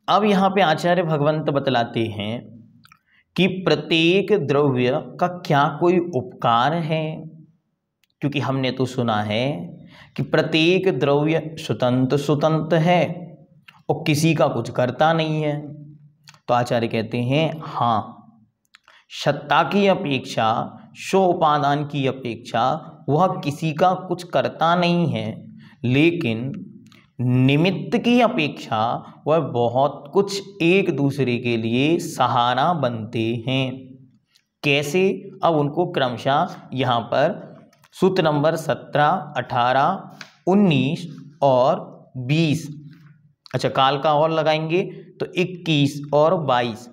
अब यहाँ पे आचार्य भगवंत बतलाते हैं कि प्रत्येक द्रव्य का क्या कोई उपकार है, क्योंकि हमने तो सुना है कि प्रत्येक द्रव्य स्वतंत्र स्वतंत्र है और किसी का कुछ करता नहीं है। तो आचार्य कहते हैं हाँ, सत्ता की अपेक्षा, सोपादान की अपेक्षा वह किसी का कुछ करता नहीं है, लेकिन निमित्त की अपेक्षा वह बहुत कुछ एक दूसरे के लिए सहारा बनते हैं। कैसे? अब उनको क्रमशः यहाँ पर सूत्र नंबर 17, 18, 19 और 20, अच्छा काल का और लगाएंगे तो 21 और 22,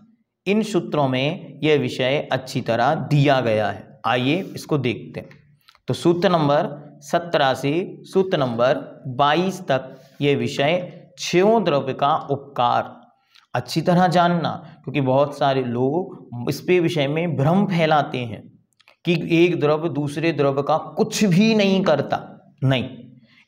इन सूत्रों में यह विषय अच्छी तरह दिया गया है। आइए इसको देखते हैं। तो सूत्र नंबर 17 से सूत्र नंबर 22 तक यह विषय छयों द्रव्य का उपकार अच्छी तरह जानना, क्योंकि बहुत सारे लोग इस पे विषय में भ्रम फैलाते हैं कि एक द्रव्य दूसरे द्रव्य का कुछ भी नहीं करता। नहीं,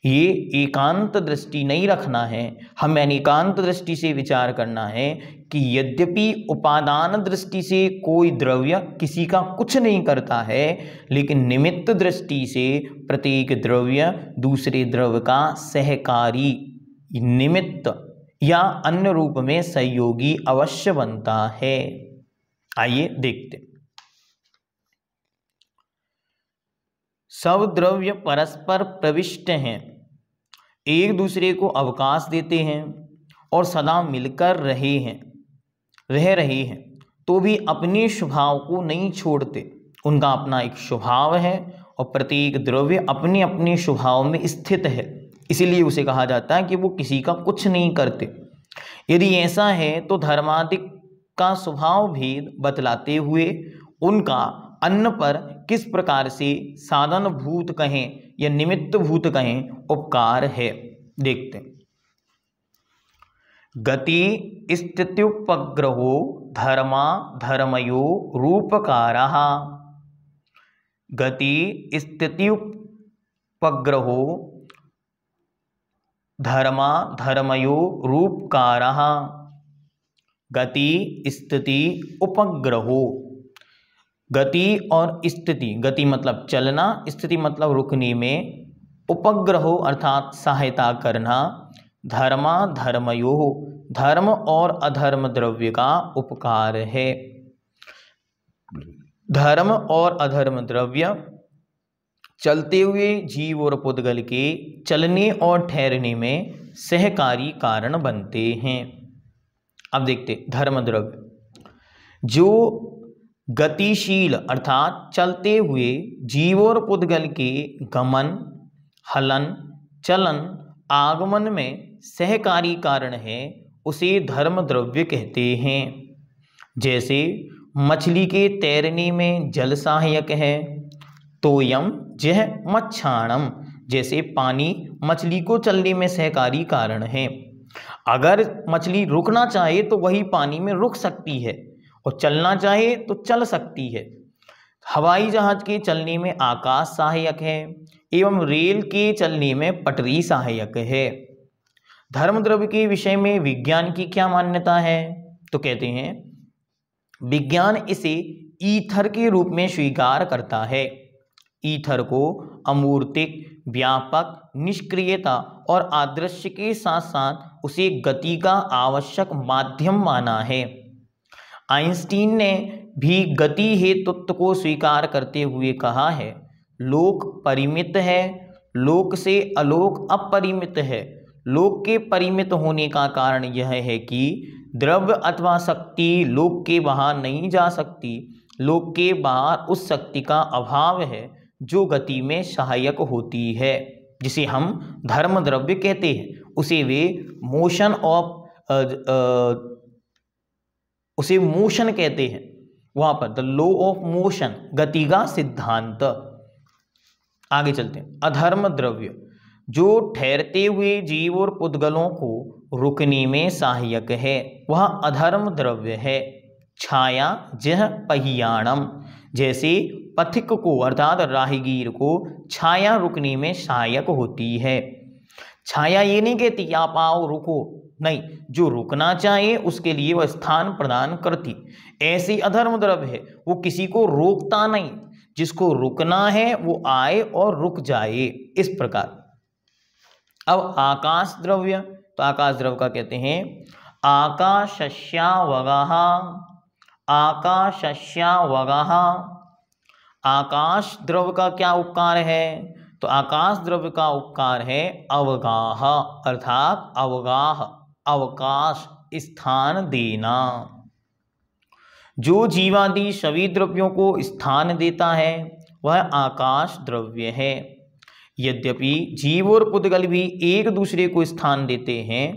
ये एकांत दृष्टि नहीं रखना है, हमें अनेकांत दृष्टि से विचार करना है कि यद्यपि उपादान दृष्टि से कोई द्रव्य किसी का कुछ नहीं करता है, लेकिन निमित्त दृष्टि से प्रत्येक द्रव्य दूसरे द्रव्य का सहकारी, निमित्त या अन्य रूप में सहयोगी अवश्य बनता है। आइए देखते। सब द्रव्य परस्पर प्रविष्ट हैं, एक दूसरे को अवकाश देते हैं और सदा मिलकर रह रहे हैं, तो भी अपने स्वभाव को नहीं छोड़ते। उनका अपना एक स्वभाव है और प्रत्येक द्रव्य अपने अपने स्वभाव में स्थित है, इसीलिए उसे कहा जाता है कि वो किसी का कुछ नहीं करते। यदि ऐसा है तो धर्मादिक का स्वभाव भेद बतलाते हुए उनका अन्न पर किस प्रकार से साधन भूत कहें या निमित्त भूत कहें उपकार है, देखते हैं। गति स्थित्युपग्रहो धर्मा धर्मयो रूपकारः। गति स्थित्युपग्रहो धर्मा धर्मयो रूपकारः। गति स्थिति उपग्रहो, गति और स्थिति, गति मतलब चलना, स्थिति मतलब रुकने में, उपग्रहो अर्थात सहायता करना, धर्मा धर्मयो धर्म और अधर्म द्रव्य का उपकार है। धर्म और अधर्म द्रव्य चलते हुए जीव और पुद्गल के चलने और ठहरने में सहकारी कारण बनते हैं। अब देखते धर्म द्रव्य, जो गतिशील अर्थात चलते हुए जीव और पुद्गल के गमन, हलन, चलन, आगमन में सहकारी कारण है, उसे धर्म द्रव्य कहते हैं। जैसे मछली के तैरने में जल सहायक है, तोयम जह मच्छाणम, जैसे पानी मछली को चलने में सहकारी कारण है। अगर मछली रुकना चाहे तो वही पानी में रुक सकती है और चलना चाहे तो चल सकती है। हवाई जहाज के चलने में आकाश सहायक है एवं रेल के चलने में पटरी सहायक है। धर्म द्रव्य के विषय में विज्ञान की क्या मान्यता है? तो कहते हैं विज्ञान इसे ईथर के रूप में स्वीकार करता है। ईथर को अमूर्तिक, व्यापक, निष्क्रियता और आदृश्य के साथ साथ उसे गति का आवश्यक माध्यम माना है। आइंस्टीन ने भी गति हेतुत्व को स्वीकार करते हुए कहा है, लोक परिमित है, लोक से अलोक अपरिमित है। लोक के परिमित होने का कारण यह है कि द्रव्य अथवा शक्ति लोक के बाहर नहीं जा सकती। लोक के बाहर उस शक्ति का अभाव है जो गति में सहायक होती है, जिसे हम धर्म द्रव्य कहते हैं। उसे मोशन कहते हैं। वहां पर द लॉ ऑफ मोशन, गति का सिद्धांत। आगे चलते हैं। अधर्म द्रव्य, जो ठहरते हुए जीव और पुद्गलों को रुकने में सहायक है, वह अधर्म द्रव्य है। छाया जह पहियाणम, जैसे पथिक को अर्थात राहगीर को छाया रुकने में सहायक होती है। छाया ये नहीं कहती कि आप आओ रुको, नहीं, जो रुकना चाहे उसके लिए वह स्थान प्रदान करती। ऐसी अधर्म द्रव्य है, वो किसी को रोकता नहीं, जिसको रुकना है वो आए और रुक जाए, इस प्रकार। अब आकाश द्रव्य, तो आकाश द्रव्य का कहते हैं आकाशस्यावगाः, आकाशस्यावगाः। आकाश द्रव्य का क्या उपकार है? तो आकाश द्रव्य का उपकार है अवगाह, अर्थात अवगाह, अवकाश, स्थान देना। जो जीवादि सभी द्रव्यों को स्थान देता है वह आकाश द्रव्य है। यद्यपि जीव और पुद्गल भी एक दूसरे को स्थान देते हैं,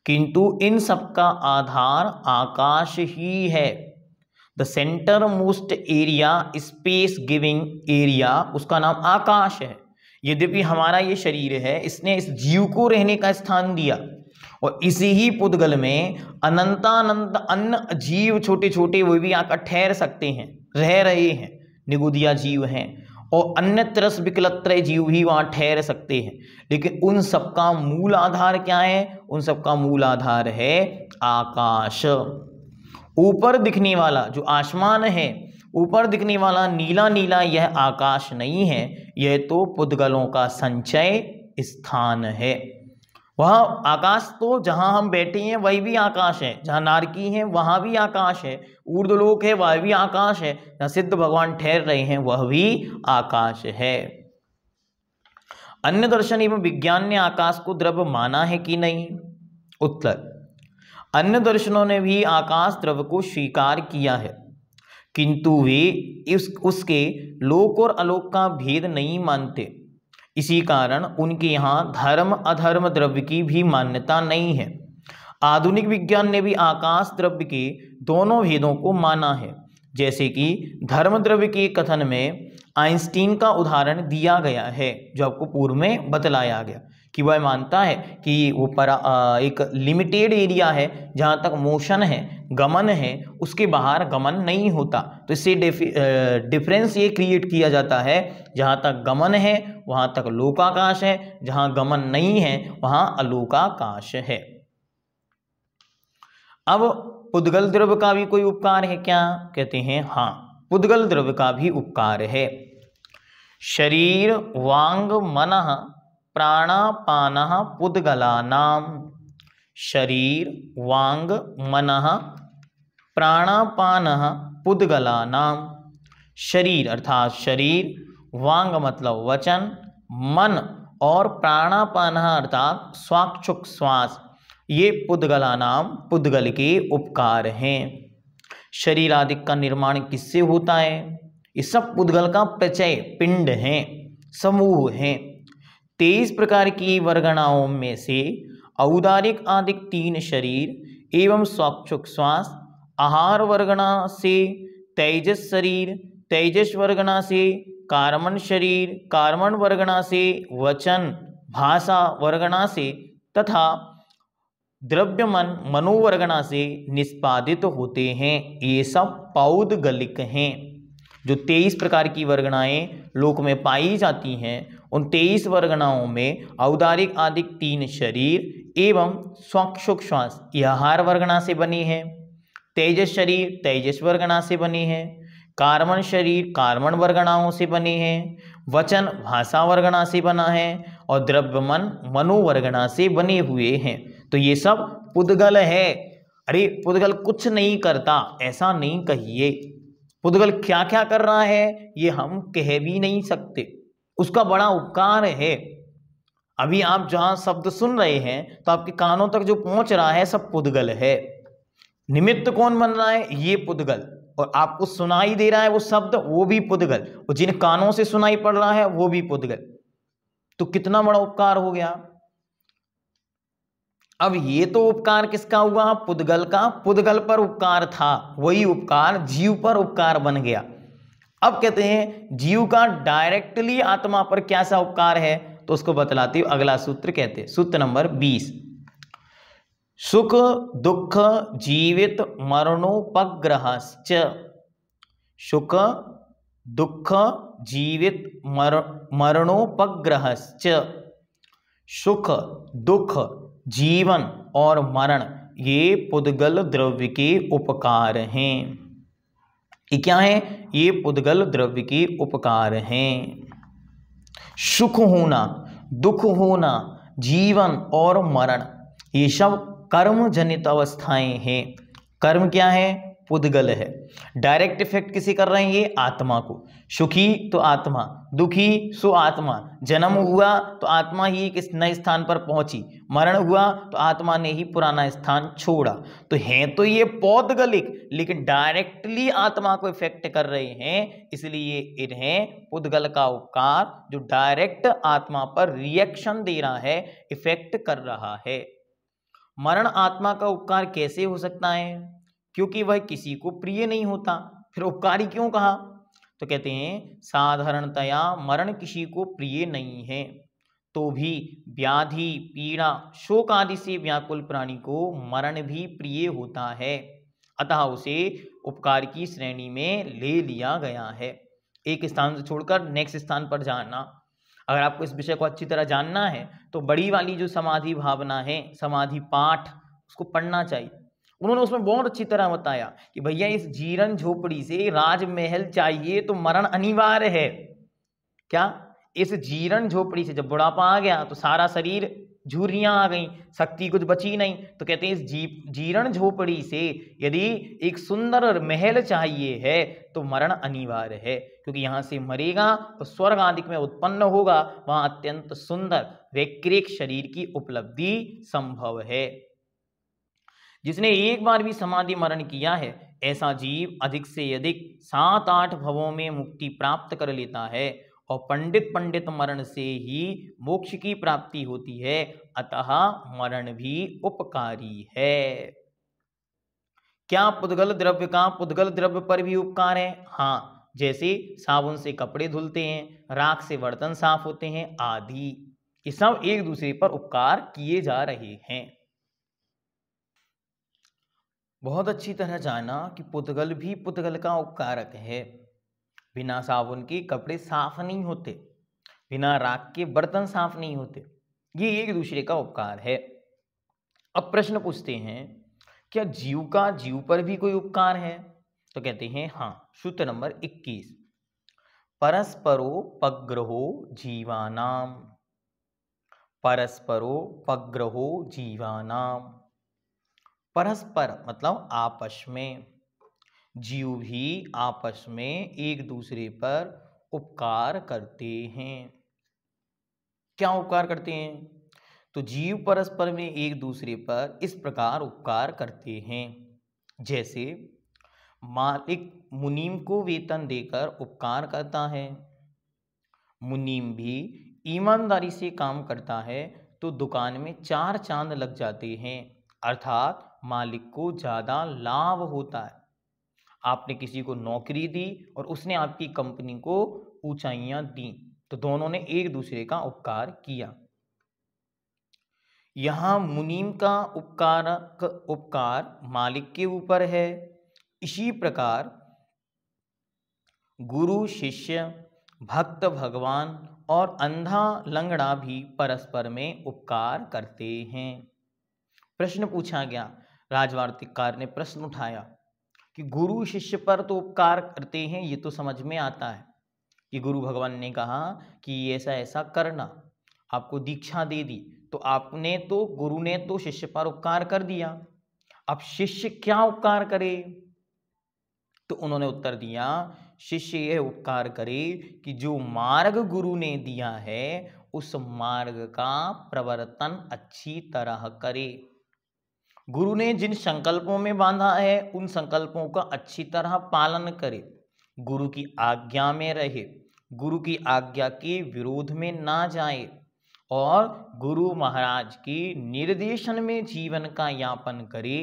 किंतु इन सबका आधार आकाश ही है। The centre most area, space giving area, उसका नाम आकाश है। यद्यपि हमारा ये शरीर है, इसने इस जीव को रहने का स्थान दिया, और इसी ही पुद्गल में अनंतानंत अन्य जीव छोटे छोटे वो भी आकर ठहर सकते हैं, रह रहे हैं, निगुदिया जीव हैं, और अन्य तरस विकलत्र जीव भी वहाँ ठहर सकते हैं। लेकिन उन सबका मूल आधार क्या है? उन सबका मूल आधार है आकाश। ऊपर दिखने वाला जो आसमान है, ऊपर दिखने वाला नीला नीला, यह आकाश नहीं है, यह तो पुद्गलों का संचय स्थान है। वह आकाश तो जहाँ हम बैठे हैं वही भी आकाश है, जहाँ नारकी है वहाँ भी आकाश है, ऊर्ध्वलोक है वह भी आकाश है, जहाँ सिद्ध भगवान ठहर रहे हैं वह भी आकाश है। अन्य दर्शन एवं विज्ञान ने आकाश को द्रव्य माना है कि नहीं? उत्तर, अन्य दर्शनों ने भी आकाश द्रव्य को स्वीकार किया है, किंतु वे उसके लोक और अलोक का भेद नहीं मानते। इसी कारण उनके यहाँ धर्म अधर्म द्रव्य की भी मान्यता नहीं है। आधुनिक विज्ञान ने भी आकाश द्रव्य के दोनों भेदों को माना है, जैसे कि धर्म द्रव्य के कथन में आइंस्टीन का उदाहरण दिया गया है, जो आपको पूर्व में बतलाया गया कि वह मानता है कि वो एक लिमिटेड एरिया है जहाँ तक मोशन है, गमन है, उसके बाहर गमन नहीं होता। तो इससे डिफरेंस ये क्रिएट किया जाता है, जहाँ तक गमन है वहाँ तक लोकाकाश है, जहाँ गमन नहीं है वहाँ अलोकाकाश है। अब पुद्गल द्रव्य का भी कोई उपकार है क्या? कहते हैं हाँ, पुद्गल द्रव्य का भी उपकार है। शरीर वांग मनः प्राणापानः पुद्गलानाम। शरीर वांग मनः प्राणापानः पुद्गलानाम। शरीर अर्थात शरीर, वांग मतलब वचन, मन और प्राणापानः अर्थात स्वाक्षुक श्वास, ये पुद्गलानाम पुद्गल के उपकार हैं। शरीर आदि का निर्माण किससे होता है? ये सब पुद्गल का प्रचय पिंड हैं, समूह हैं। 23 प्रकार की वर्गणाओं में से औदारिक आदिक 3 शरीर एवं स्वाक्षुक श्वास, आहार वर्गणा से तेजस शरीर, तेजस वर्गणा से कार्मण शरीर, कार्मण वर्गणा से वचन भाषा वर्गणा से तथा द्रव्यमन मनोवर्गणा से निष्पादित होते हैं। ये सब पौद्गलिक हैं। जो 23 प्रकार की वर्गणाएं लोक में पाई जाती हैं, उन 23 वर्गणाओं में औदारिक आदिक 3 शरीर एवं स्वाक्षुक श्वास यह आहार वर्गणा से बनी है, तेजस शरीर तेजस वर्गणा से बनी है, कार्मण शरीर कार्मण वर्गणाओं से बनी है, वचन भाषा वर्गणा से बना है और द्रव्यमन मनोवर्गणा से बने हुए हैं। तो ये सब पुद्गल है। अरे पुद्गल कुछ नहीं करता ऐसा नहीं कहिए, पुद्गल क्या क्या कर रहा है ये हम कह भी नहीं सकते, उसका बड़ा उपकार है। अभी आप जहां शब्द सुन रहे हैं तो आपके कानों तक जो पहुंच रहा है सब पुद्गल है। निमित्त कौन बन रहा है? ये पुद्गल। और आपको सुनाई दे रहा है वो शब्द, वो भी पुद्गल, और जिन कानों से सुनाई पड़ रहा है वो भी पुद्गल। तो कितना बड़ा उपकार हो गया। अब ये तो उपकार किसका हुआ? पुद्गल का। पुद्गल पर उपकार था, वही उपकार जीव पर उपकार बन गया। अब कहते हैं जीव का डायरेक्टली आत्मा पर कैसा उपकार है, तो उसको बतलाते हुए अगला सूत्र कहते हैं, सूत्र नंबर 20, सुख दुख जीवित मरणोपग्रहश्च। सुख दुख जीवित मरणोपग्रहश्च। सुख दुख जीवन और मरण ये पुद्गल द्रव्य के उपकार हैं। ये क्या है? ये पुद्गल द्रव्य के उपकार हैं। सुख होना, दुख होना, जीवन और मरण ये सब कर्म जनित अवस्थाएं हैं। कर्म क्या है? पुद्गल है। डायरेक्ट इफेक्ट किसे कर रहे हैं? ये आत्मा को। सुखी तो आत्मा, दुखी सो आत्मा। जन्म हुआ तो आत्मा ही एक नए स्थान पर पहुंची, मरण हुआ तो आत्मा ने ही पुराना स्थान छोड़ा। तो हैं तो ये पौद्गलिक, लेकिन डायरेक्टली आत्मा को इफेक्ट कर रहे हैं, इसलिए इन्हें पुद्गल का उपकार जो डायरेक्ट आत्मा पर रिएक्शन दे रहा है, इफेक्ट कर रहा है। मरण आत्मा का उपकार कैसे हो सकता है? क्योंकि वह किसी को प्रिय नहीं होता। फिर उपकारी क्यों कहा? तो कहते हैं साधारणतया मरण किसी को प्रिय नहीं है, तो भी व्याधि, पीड़ा, शोक आदि से व्याकुल प्राणी को मरण भी प्रिय होता है, अतः उसे उपकार की श्रेणी में ले लिया गया है। एक स्थान से छोड़कर नेक्स्ट स्थान पर जाना। अगर आपको इस विषय को अच्छी तरह जानना है तो बड़ी वाली जो समाधि भावना है, समाधि पाठ, उसको पढ़ना चाहिए। उन्होंने उसमें बहुत अच्छी तरह बताया कि भैया इस जीर्ण झोपड़ी से राजमहल चाहिए तो मरण अनिवार्य है। क्या? इस जीर्ण झोपड़ी से जब बुढ़ापा आ गया तो सारा शरीर, झुर्रियां आ गई, शक्ति कुछ बची नहीं, तो कहते हैं इस जीर्ण झोपड़ी से यदि एक सुंदर महल चाहिए है तो मरण अनिवार्य है, क्योंकि यहां से मरेगा तो स्वर्ग आदि में उत्पन्न होगा, वहां अत्यंत सुंदर वैकृत शरीर की उपलब्धि संभव है। जिसने एक बार भी समाधि मरण किया है, ऐसा जीव अधिक से अधिक 7-8 भवों में मुक्ति प्राप्त कर लेता है, और पंडित मरण से ही मोक्ष की प्राप्ति होती है, अतः मरण भी उपकारी है। क्या पुद्गल द्रव्य का पुद्गल द्रव्य पर भी उपकार है? हाँ, जैसे साबुन से कपड़े धुलते हैं, राख से बर्तन साफ होते हैं आदि, ये सब एक दूसरे पर उपकार किए जा रहे हैं। बहुत अच्छी तरह जाना कि पुद्गल भी पुद्गल का उपकारक है। बिना साबुन के कपड़े साफ नहीं होते, बिना राख के बर्तन साफ नहीं होते, ये एक दूसरे का उपकार है। अब प्रश्न पूछते हैं, क्या जीव का जीव पर भी कोई उपकार है? तो कहते हैं हाँ। सूत्र नंबर 21, परस्परोपग्रहो जीवानाम। परस्परोपग्रहो जीवानाम, परस्पर मतलब आपस में, जीव भी आपस में एक दूसरे पर उपकार करते हैं। क्या उपकार करते हैं? तो जीव परस्पर में एक दूसरे पर इस प्रकार उपकार करते हैं, जैसे मालिक मुनीम को वेतन देकर उपकार करता है, मुनीम भी ईमानदारी से काम करता है तो दुकान में 4 चांद लग जाते हैं, अर्थात मालिक को ज़्यादा लाभ होता है। आपने किसी को नौकरी दी और उसने आपकी कंपनी को ऊंचाइयां दी, तो दोनों ने एक दूसरे का उपकार किया। यहां मुनीम का उपकार मालिक के ऊपर है। इसी प्रकार गुरु शिष्य, भक्त भगवान और अंधा लंगड़ा भी परस्पर में उपकार करते हैं। प्रश्न पूछा गया, राजवार्तिककार ने प्रश्न उठाया कि गुरु शिष्य पर तो उपकार करते हैं, ये तो समझ में आता है कि गुरु भगवान ने कहा कि ऐसा ऐसा करना, आपको दीक्षा दे दी, तो आपने तो, गुरु ने तो शिष्य पर उपकार कर दिया, अब शिष्य क्या उपकार करे? तो उन्होंने उत्तर दिया, शिष्य यह उपकार करे कि जो मार्ग गुरु ने दिया है उस मार्ग का प्रवर्तन अच्छी तरह करे। गुरु ने जिन संकल्पों में बांधा है उन संकल्पों का अच्छी तरह पालन करे, गुरु की आज्ञा में रहे, गुरु की आज्ञा के विरोध में ना जाए और गुरु महाराज के निर्देशन में जीवन का यापन करे,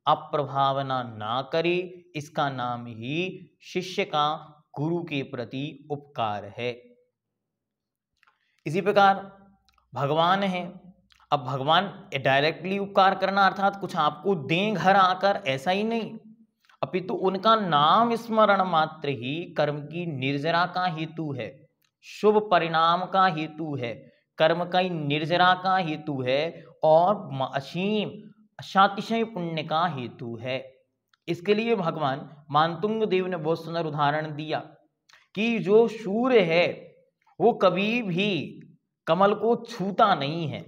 अप्रभावना ना करे। इसका नाम ही शिष्य का गुरु के प्रति उपकार है। इसी प्रकार भगवान है। अब भगवान डायरेक्टली उपकार करना अर्थात कुछ आपको दें घर आकर, ऐसा ही नहीं, अपितु उनका नाम स्मरण मात्र ही कर्म की निर्जरा का हेतु है, शुभ परिणाम का हेतु है, कर्म का निर्जरा का हेतु है और असीम अशातिशय पुण्य का हेतु है। इसके लिए भगवान मानतुंग देव ने बहुत सुंदर उदाहरण दिया कि जो सूर्य है वो कभी भी कमल को छूता नहीं है,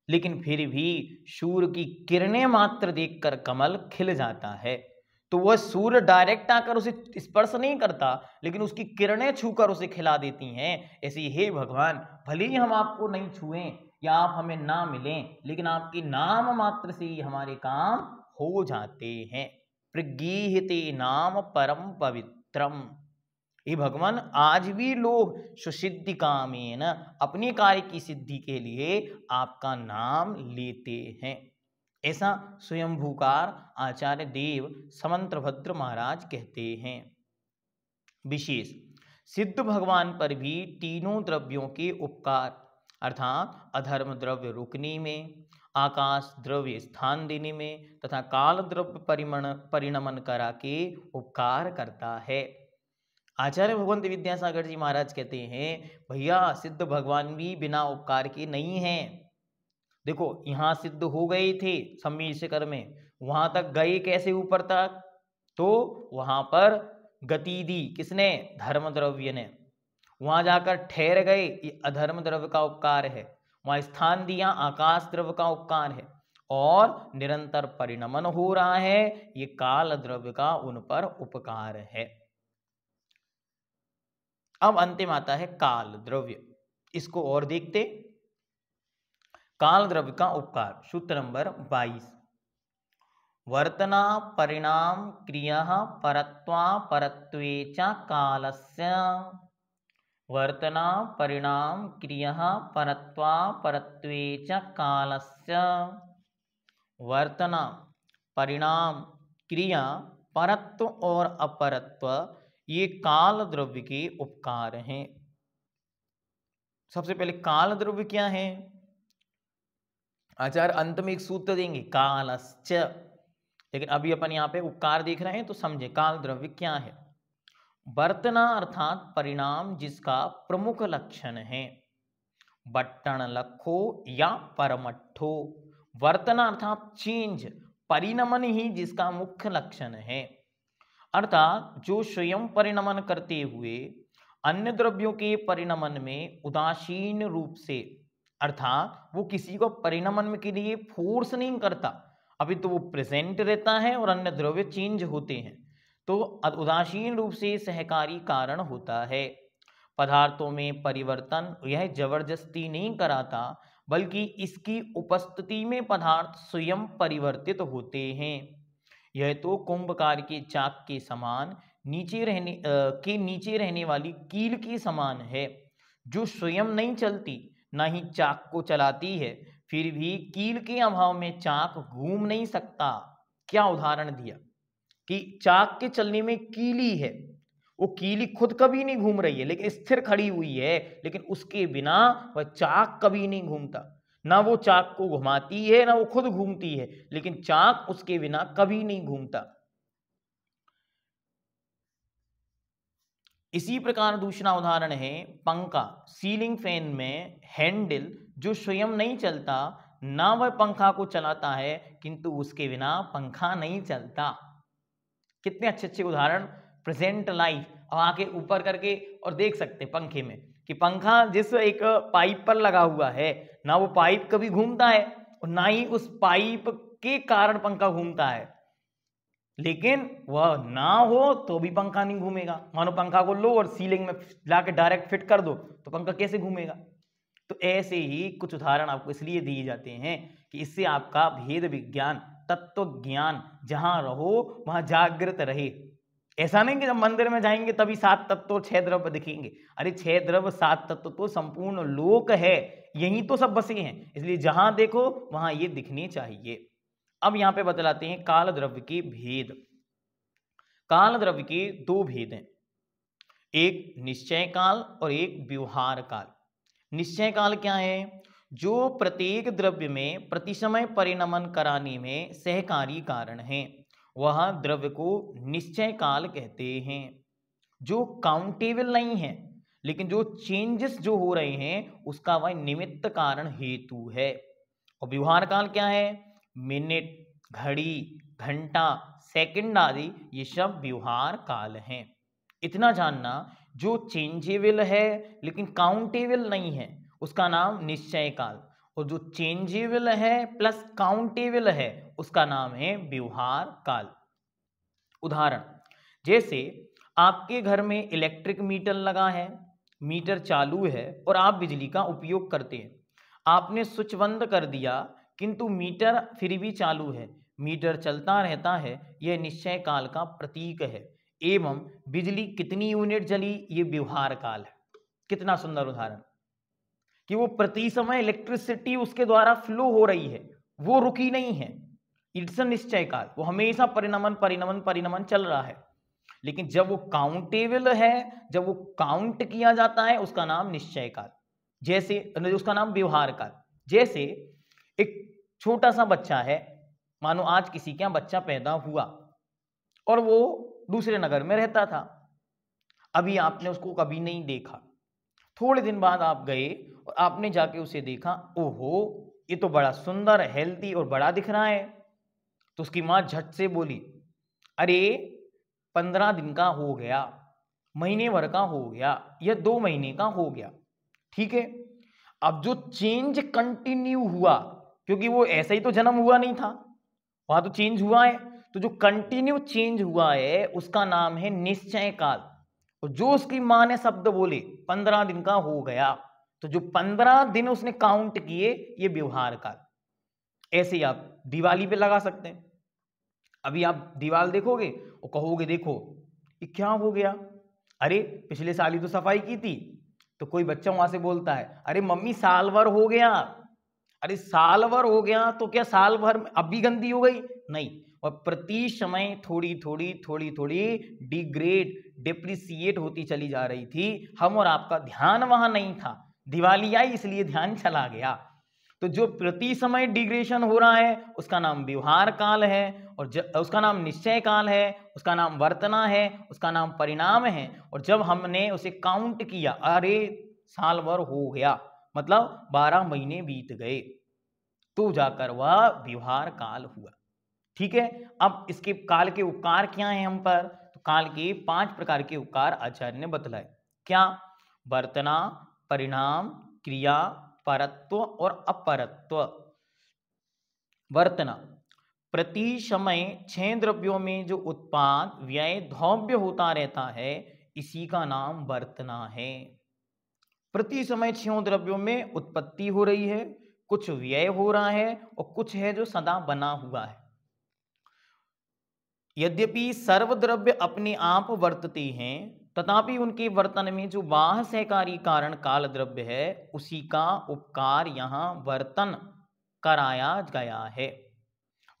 लेकिन फिर भी सूर्य की किरणें मात्र देखकर कमल खिल जाता है। तो वह सूर्य डायरेक्ट आकर उसे स्पर्श नहीं करता, लेकिन उसकी किरणें छूकर उसे खिला देती हैं। ऐसे हे भगवान, भले ही हम आपको नहीं छुएं या आप हमें ना मिलें, लेकिन आपके नाम मात्र से ही हमारे काम हो जाते हैं। प्रगीहिते नाम परम पवित्रम। हे भगवान, आज भी लोग सुसिद्धि कामेन अपने कार्य की सिद्धि के लिए आपका नाम लेते हैं। ऐसा स्वयंभूकार आचार्य देव समंतभद्र महाराज कहते हैं। विशेष सिद्ध भगवान पर भी तीनों द्रव्यों के उपकार अर्थात अधर्म द्रव्य रुकने में, आकाश द्रव्य स्थान देने में तथा काल द्रव्य परिणमन करा के उपकार करता है। आचार्य भगवंत विद्यासागर जी महाराज कहते हैं, भैया सिद्ध भगवान भी बिना उपकार के नहीं हैं। देखो यहाँ सिद्ध हो गए थे सम्मीर शिखर में, वहां तक गए कैसे ऊपर तक? तो वहां पर गति दी किसने? धर्म द्रव्य ने। वहां जाकर ठहर गए, ये अधर्म द्रव्य का उपकार है। वहां स्थान दिया, आकाश द्रव्य का उपकार है। और निरंतर परिणमन हो रहा है, ये काल द्रव्य का उन पर उपकार है। अब अंतिम आता है काल द्रव्य। इसको और देखते। काल द्रव्य का उपकार, सूत्र नंबर 22। वर्तना परिणाम क्रिया परत्वा परत्वे च कालस्य। वर्तना परिणाम क्रिया परत्वा परत्वे च कालस्य। वर्तना परिणाम क्रिया परत्व और अपरत्व ये काल द्रव्य के उपकार हैं। सबसे पहले काल द्रव्य क्या है? आचार्य अंत में एक सूत्र देंगे कालश्च, लेकिन अभी अपन यहाँ पे उपकार देख रहे हैं तो समझे काल द्रव्य क्या है। वर्तना अर्थात परिणाम जिसका प्रमुख लक्षण है। बट्टन लखो या परमट्ठो। वर्तना अर्थात चेंज, परिणमन ही जिसका मुख्य लक्षण है। अर्थात जो स्वयं परिणमन करते हुए अन्य द्रव्यों के परिणमन में उदासीन रूप से, अर्थात वो किसी को परिणमन के लिए फोर्स नहीं करता, अभी तो वो प्रेजेंट रहता है और अन्य द्रव्य चेंज होते हैं, तो उदासीन रूप से सहकारी कारण होता है। पदार्थों में परिवर्तन यह जबरदस्ती नहीं कराता, बल्कि इसकी उपस्थिति में पदार्थ स्वयं परिवर्तित होते हैं। यह तो कुंभकार के चाक के समान नीचे रहने वाली कील के समान है, जो स्वयं नहीं चलती, ना ही चाक को चलाती है, फिर भी कील के अभाव में चाक घूम नहीं सकता। क्या उदाहरण दिया कि चाक के चलने में कीली है, वो कीली खुद कभी नहीं घूम रही है लेकिन स्थिर खड़ी हुई है, लेकिन उसके बिना वह चाक कभी नहीं घूमता। ना वो चाक को घुमाती है ना वो खुद घूमती है, लेकिन चाक उसके बिना कभी नहीं घूमता। इसी प्रकार दूसरा उदाहरण है पंखा। सीलिंग फैन में हैंडल जो स्वयं नहीं चलता, ना वह पंखा को चलाता है, किंतु उसके बिना पंखा नहीं चलता। कितने अच्छे अच्छे उदाहरण प्रेजेंट लाइफ। अब आके ऊपर करके और देख सकते पंखे में कि पंखा जिस एक पाइप पर लगा हुआ है, ना वो पाइप कभी घूमता है और ना ही उस पाइप के कारण पंखा घूमता है, लेकिन वह ना हो तो भी पंखा नहीं घूमेगा। मानो पंखा को लो और सीलिंग में लाके डायरेक्ट फिट कर दो तो पंखा कैसे घूमेगा? तो ऐसे ही कुछ उदाहरण आपको इसलिए दिए जाते हैं कि इससे आपका भेद विज्ञान, तत्व ज्ञान जहां रहो वहां जागृत रहे। ऐसा नहीं कि जब मंदिर में जाएंगे तभी 7 तत्व और 6 द्रव्य दिखेंगे। अरे 6 द्रव्य 7 तत्व तो संपूर्ण लोक है, यही तो सब बसे हैं, इसलिए जहां देखो वहां ये दिखने चाहिए। अब यहां पे बतलाते हैं काल द्रव्य के भेद। काल द्रव्य के 2 भेद हैं, एक निश्चय काल और एक व्यवहार काल। निश्चय काल क्या है? जो प्रत्येक द्रव्य में प्रतिसमय परिणमन कराने में सहकारी कारण है, वह द्रव्य को निश्चय काल कहते हैं। जो काउंटेबल नहीं है, लेकिन जो चेंजेस जो हो रहे हैं उसका वह निमित्त कारण हेतु है। और व्यवहार काल क्या है? मिनट, घड़ी, घंटा, सेकंड आदि ये सब व्यवहार काल हैं। इतना जानना, जो चेंजेबल है लेकिन काउंटेबल नहीं है उसका नाम निश्चय काल, और जो चेंजेबल है प्लस काउंटेबल है उसका नाम है व्यवहार काल। उदाहरण, जैसे आपके घर में इलेक्ट्रिक मीटर लगा है, मीटर चालू है और आप बिजली का उपयोग करते हैं। आपने स्विच बंद कर दिया किंतु मीटर फिर भी चालू है, मीटर चलता रहता है, यह निश्चय काल का प्रतीक है। एवं बिजली कितनी यूनिट जली, ये व्यवहार काल है। कितना सुंदर उदाहरण कि वो प्रति समय इलेक्ट्रिसिटी उसके द्वारा फ्लो हो रही है, वो रुकी नहीं है। इट्स निश्चय काल, वो हमेशा परिणमन परिणमन परिणमन चल रहा है। लेकिन जब वो काउंटेबल है, जब वो काउंट किया जाता है, उसका नाम निश्चय काल, जैसे उसका नाम व्यवहार काल। जैसे एक छोटा सा बच्चा है, मानो आज किसी के यहाँ बच्चा पैदा हुआ और वो दूसरे नगर में रहता था, अभी आपने उसको कभी नहीं देखा। थोड़े दिन बाद आप गए और आपने जाके उसे देखा, ओहो ये तो बड़ा सुंदर, हेल्दी और बड़ा दिख रहा है। तो उसकी माँ झट से बोली, अरे 15 दिन का हो गया, महीने भर का हो गया, या 2 महीने का हो गया, ठीक है। अब जो चेंज कंटिन्यू हुआ, क्योंकि वो ऐसा ही तो जन्म हुआ नहीं था, वहां तो चेंज हुआ है, तो जो कंटिन्यू चेंज हुआ है उसका नाम है निश्चय काल। और जो उसकी माँ ने शब्द बोले 15 दिन का हो गया, तो जो 15 दिन उसने काउंट किए, ये व्यवहार काल। ऐसे ही आप दिवाली पे लगा सकते हैं। अभी आप दीवार देखोगे और कहोगे देखो ये क्या हो गया, अरे पिछले साल ही तो सफाई की थी। तो कोई बच्चा वहां से बोलता है, अरे मम्मी साल भर हो गया। अरे साल भर हो गया तो क्या साल भर अब भी गंदी हो गई? नहीं, और प्रति समय थोड़ी थोड़ी थोड़ी थोड़ी डिग्रेड, डिप्रिसिएट होती चली जा रही थी। हम और आपका ध्यान वहां नहीं था, दिवाली आई इसलिए ध्यान चला गया। तो जो प्रति समय डिग्रेशन हो रहा है उसका नाम व्यवहार काल है, और उसका नाम निश्चय काल है, उसका नाम वर्तना है, उसका नाम परिणाम है। और जब हमने उसे काउंट किया, अरे साल भर हो गया, मतलब 12 महीने बीत गए, तो जाकर वह व्यवहार काल हुआ। ठीक है। अब इसके काल के उपकार क्या हैं हम पर? तो काल के 5 प्रकार के उपकार आचार्य ने बतलाए। क्या? वर्तना, परिणाम, क्रिया, परत्व और अपरत्व। वर्तना, प्रति समय 6 द्रव्यों में जो उत्पाद व्यय द्रव्य होता रहता है, इसी का नाम वर्तना है। प्रति समय 6 द्रव्यों में उत्पत्ति हो रही है, कुछ व्यय हो रहा है और कुछ है जो सदा बना हुआ है। यद्यपि सर्वद्रव्य अपने आप वर्तते हैं, तथापि उनके वर्तन में जो बाह्य सहकारी कारण काल द्रव्य है, उसी का उपकार यहाँ वर्तन कराया गया है।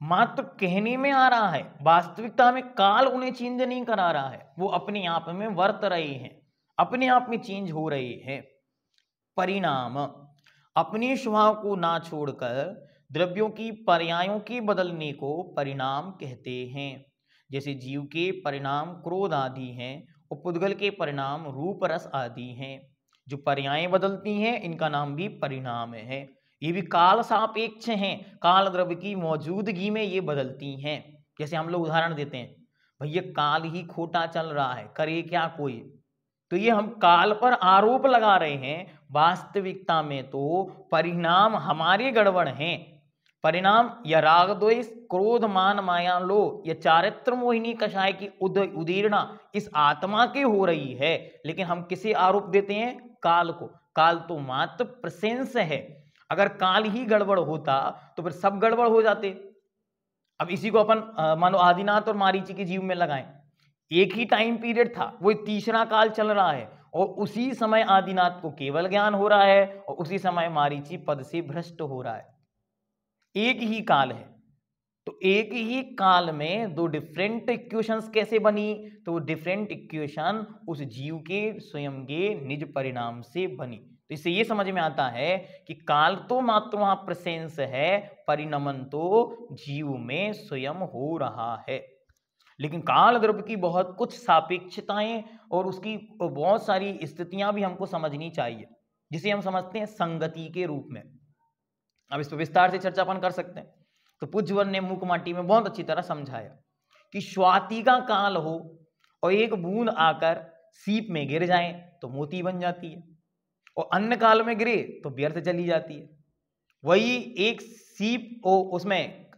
मात्र कहने में आ रहा है, वास्तविकता में काल उन्हें चेंज नहीं करा रहा है, वो अपने आप में वर्त रहे हैं, अपने आप में चेंज हो रहे हैं। परिणाम, अपने स्वभाव को ना छोड़कर द्रव्यों की पर्यायों के बदलने को परिणाम कहते हैं। जैसे जीव के परिणाम क्रोध आदि हैं और पुद्गल के परिणाम रूप रस आदि हैं। जो पर्यायें बदलती हैं इनका नाम भी परिणाम है। ये भी काल सापेक्ष हैं, काल द्रव्य की मौजूदगी में ये बदलती हैं। जैसे हम लोग उदाहरण देते हैं, भैया काल ही खोटा चल रहा है, करे क्या कोई। तो ये हम काल पर आरोप लगा रहे हैं, वास्तविकता में तो परिणाम हमारे गड़बड़ हैं। परिणाम या राग द्वेष, क्रोध मान माया लोभ या चारित्र मोहिनी कषाय की उदीर्णा इस आत्मा के हो रही है, लेकिन हम किसे आरोप देते हैं? काल को। काल तो मात्र प्रेजेंस है। अगर काल ही गड़बड़ होता तो फिर सब गड़बड़ हो जाते। अब इसी को अपन मानो आदिनाथ और मारीची के जीव में लगाएं, एक ही टाइम पीरियड था, वो तीसरा काल चल रहा है, और उसी समय आदिनाथ को केवल ज्ञान हो रहा है और उसी समय मारीची पद से भ्रष्ट हो रहा है। एक ही काल है, तो एक ही काल में दो डिफरेंट इक्वेशंस कैसे बनी? तो वो डिफरेंट इक्वेशन उस जीव के स्वयं के निज परिणाम से बनी। तो इससे ये समझ में आता है कि काल तो मात्र वहां प्रेजेंस है, परिणमन तो जीव में स्वयं हो रहा है। लेकिन काल द्रव्य की बहुत कुछ सापेक्षताएं और उसकी बहुत सारी स्थितियां भी हमको समझनी चाहिए, जिसे हम समझते हैं संगति के रूप में। अब इस पर विस्तार से चर्चा अपन कर सकते हैं। तो पूज्यवर ने मूक माटी में बहुत अच्छी तरह समझाया कि स्वाति का काल हो और एक बूंद आकर सीप में गिर जाए तो मोती बन जाती है, और अन्य काल में गिरे तो व्यर्थ चली जाती है। वही एक सीप उसमें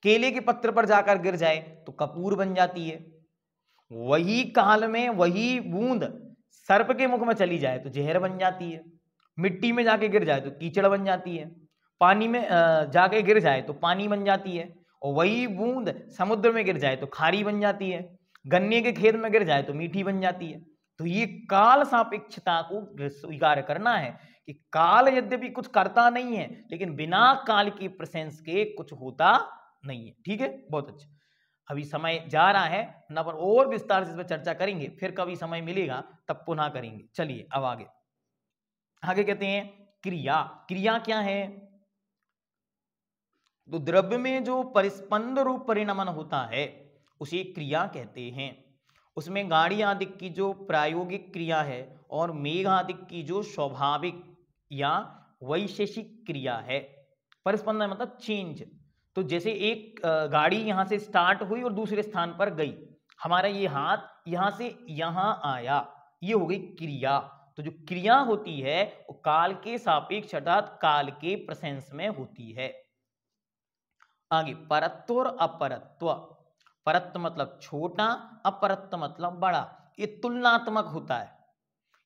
केले के पत्र पर जाकर गिर जाए तो कपूर बन जाती है। वही काल में वही बूंद सर्प के मुख में चली जाए तो जहर बन जाती है। मिट्टी में जाके गिर जाए तो कीचड़ बन जाती है। पानी में जाके गिर जाए तो पानी बन जाती है। और वही बूंद समुद्र में गिर जाए तो खारी बन जाती है। गन्ने के खेत में गिर जाए तो मीठी बन जाती है। तो ये काल सापेक्षता को स्वीकार करना है कि काल यद्यपि कुछ करता नहीं है, लेकिन बिना काल की प्रेजेंस के कुछ होता नहीं है। ठीक है, बहुत अच्छा। अभी समय जा रहा है ना, पर और विस्तार से इस पर चर्चा करेंगे, फिर कभी समय मिलेगा तब पुनः करेंगे। चलिए अब आगे कहते हैं क्रिया। क्रिया क्या है? तो द्रव्य में जो परिस्पंद रूप परिणमन होता है उसे क्रिया कहते हैं। उसमें गाड़ी आदि की जो प्रायोगिक क्रिया है और मेघ आदि की जो स्वाभाविक या वैशेषिक क्रिया है। परिस्पंदन मतलब चेंज। तो जैसे एक गाड़ी यहां से स्टार्ट हुई और दूसरे स्थान पर गई, हमारा ये हाथ यहां से यहां आया, ये हो गई क्रिया। तो जो क्रिया होती है वो काल के सापेक्ष अर्थात काल के प्रेजेंस में होती है। आगे परत्व और अपरत्व। परत्व मतलब छोटा, अपरत्व मतलब बड़ा। ये तुलनात्मक होता है।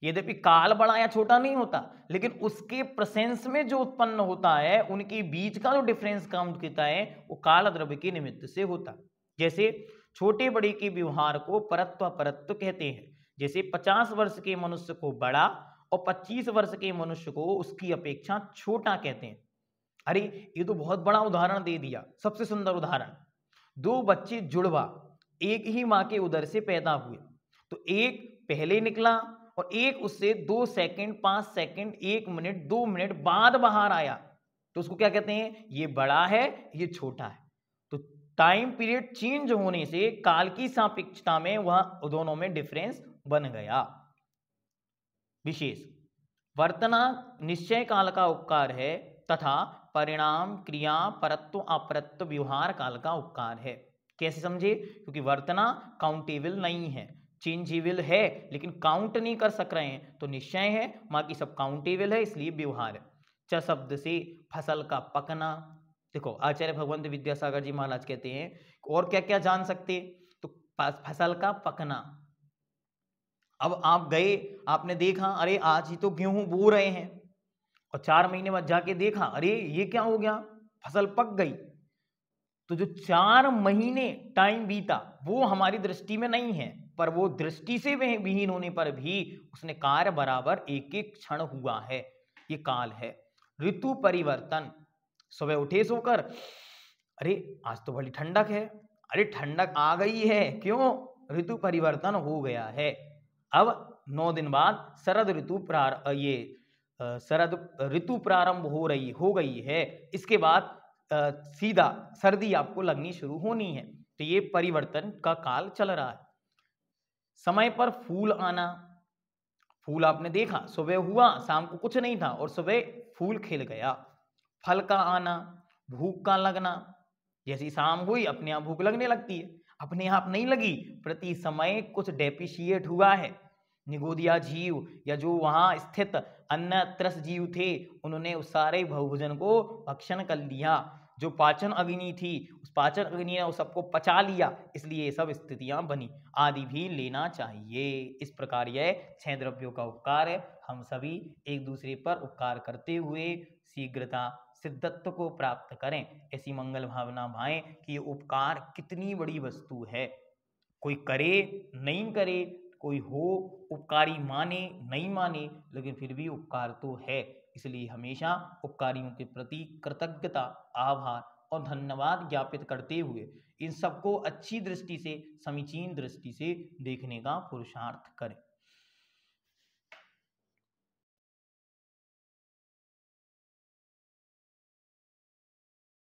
यद्यपि काल बड़ा या छोटा नहीं होता, लेकिन उसके प्रेजेंस में जो उत्पन्न होता है उनके बीच का जो डिफरेंस काउंट करता है वो काल द्रव्य के निमित्त से होता है। जैसे छोटे बड़े के व्यवहार को परत्व अपरत्व कहते हैं। जैसे 50 वर्ष के मनुष्य को बड़ा और 25 वर्ष के मनुष्य को उसकी अपेक्षा छोटा कहते हैं। अरे ये तो बहुत बड़ा उदाहरण दे दिया, सबसे सुंदर उदाहरण। दो बच्चे जुड़वा एक ही मां के उदर से पैदा हुए, तो एक पहले निकला और एक उससे 2 सेकंड 5 सेकंड 1 मिनट 2 मिनट बाद बाहर आया, तो उसको क्या कहते हैं? ये बड़ा है, ये छोटा है। तो टाइम पीरियड चेंज होने से काल की सापेक्षता में वह दोनों में डिफरेंस बन गया। विशेष वर्तना निश्चय काल का उपकार है तथा परिणाम क्रिया परत्व अपरत्व व्यवहार काल का उपकार है। कैसे समझे? क्योंकि वर्तना काउंटेबल नहीं है, चेंजेबल है, लेकिन काउंट नहीं कर सक रहे हैं, तो निश्चय है, बाकी सब काउंटेबल है, इसलिए व्यवहार है। च शब्द से फसल का पकना। देखो आचार्य भगवंत विद्यासागर जी महाराज कहते हैं और क्या क्या जान सकते, तो फसल का पकना। अब आप गए, आपने देखा अरे आज ही तो गेहूं बो रहे हैं, और 4 महीने बाद जाके देखा अरे ये क्या हो गया, फसल पक गई। तो जो 4 महीने टाइम बीता वो हमारी दृष्टि में नहीं है, पर वो दृष्टि से विहीन होने पर भी उसने कार्य बराबर एक एक क्षण हुआ है, ये काल है। ऋतु परिवर्तन, सुबह उठे सोकर अरे आज तो बड़ी ठंडक है, अरे ठंडक आ गई है, क्यों? ऋतु परिवर्तन हो गया है। अब 9 दिन बाद शरद ऋतु प्रारंभ हो गई है। इसके बाद सीधा सर्दी आपको लगनी शुरू होनी है। तो ये परिवर्तन का काल चल रहा है। समय पर फूल आना, फूल आपने देखा सुबह हुआ, शाम को कुछ नहीं था और सुबह फूल खिल गया। फल का आना, भूख का लगना, जैसी शाम हुई अपने आप भूख लगने लगती है, अपने आप नहीं लगी, प्रति समय कुछ डेफिशिएट हुआ है। निगोदिया जीव या जो वहां स्थित अन्य त्रस जीव थे उन्होंने उस सारे भोजन को भक्षण कर लिया। जो पाचन अग्नि थी उस पाचन अग्नि ने उस सबको पचा लिया, इसलिए ये सब स्थितियां बनी। आदि भी लेना चाहिए। इस प्रकार यह 6 द्रव्यों का उपकार है। हम सभी एक दूसरे पर उपकार करते हुए शीघ्रता सिद्धत्व को प्राप्त करें, ऐसी मंगल भावना भाएं कि ये उपकार कितनी बड़ी वस्तु है। कोई करे नहीं करे, कोई हो उपकारी माने नहीं माने, लेकिन फिर भी उपकार तो है। इसलिए हमेशा उपकारियों के प्रति कृतज्ञता, आभार और धन्यवाद ज्ञापित करते हुए इन सबको अच्छी दृष्टि से, समीचीन दृष्टि से देखने का पुरुषार्थ करें।